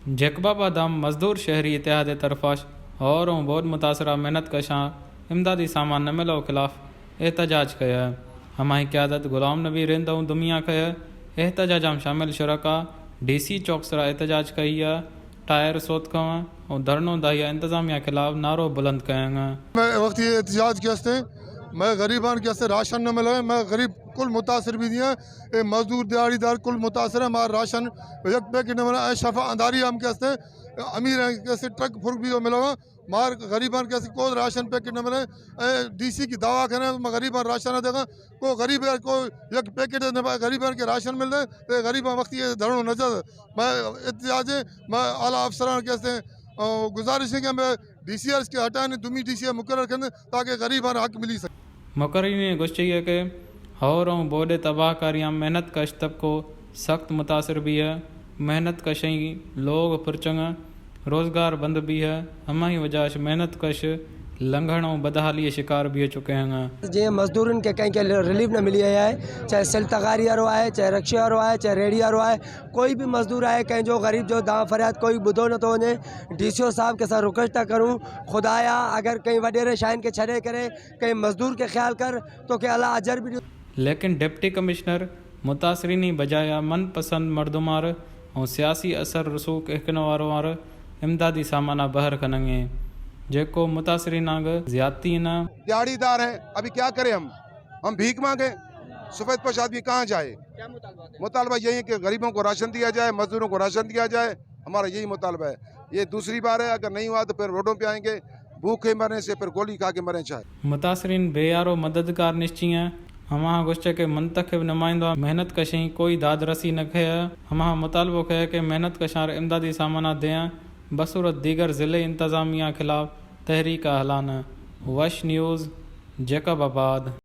जैकबाबादाम मजदूर शहरी इतिहाद तरफाश और बहुत मुतासरा मेहनत कशां इमदादी सामान न मिलो खिलाफ एहतजाज कया। हमारी क्यादत गुलाम नबी रिंद और दुमिया कया एहतजाज में शामिल शुरका DC चौक सरा एहतजाज कई टायर सोत कवा और धरनों दाहिया इंतजामिया खिलाफ नारो बुलंद कयांगा। मैं वक्त ये एहतजाज के मैं गरीबान के राशन न मिले, मैं गरीब कुल मुतासर भी दिया मजदूर दिहाड़ीदार कुल मुतासर है हमारा राशन एक पैकेट न मिला शफा अंधारी हम के अमीर के ट्रक फुर्क भी मिलो मार गरीबान के को राशन पैकेट न मिले DC की दावा करें मैं गरीबान राशन न देगा को गरीब को एक पैकेट गरीबान के राशन मिल रहे गरीब वक्त ये धरणो नजर मैं एहतजाज मैं आला अफसरान के गुजारिश है कि हमें DCRs के हटाने दुमी DCR मुकर्रर करें ताकि गरीबान हक मिली सके। मुकर्री ने गुस्से के और बोडे तबाहकारियाँ मेहनत कश तबको सख्त मुतासर भी है। मेहनत कशई लोग पुरचंगा रोज़गार बंद भी है। हमारी वजह से मेहनत कश लंघण और बदहाली शिकार भी हो चुके हैं। जी मजदूरन के कहीं रिलीफ न मिली है, चाहे सिल तगारी वारो है, चाहे रक्शे वारो है, चाहे रेडी वारो है, कोई भी मजदूर है कहीं जो गरीब जो दाव फरियाद कोई बुधो न तो वने। DCO साहब के साथ रिक्वेस्ट था करूँ खुदाया अगर कहीं वडेरे शाइन के छड़े करे कहीं मजदूर के ख्याल कर तो के अल्लाह अजर भी। लेकिन डिप्टी कमिश्नर मुतासरीनी बजाया मनपसंद मर्दुमार और सियासी असर रसूख इकन वारो वार इमदादी सामाना बहर करेंगे जेको मुतासरीन ज्यादती न दिहाड़ीदार है। अभी क्या करें हम भीख मांगे सफेद पोश आदमी कहाँ जाए। मुतालबा यही है कि गरीबों को राशन दिया जाए, मजदूरों को राशन दिया जाए, हमारा यही मुतालबा है। ये दूसरी बार है, अगर नहीं हुआ तो फिर रोडों पे आएंगे भूखे मरने से फिर गोली खा के मरे चाहे। मुतासरीन बेयारो मददगार निश्चय हमारा गुस्से के मुंतखब नुमाइंदा मेहनत कशई कोई दाद रसी न खे। हमारा मुतालबो है कि मेहनत कशार इमदादी सामाना दें बसूरत दीगर ज़िले इंतज़ामिया खिलाफ तहरीक हलाना। वश न्यूज़ जैकबाबाद।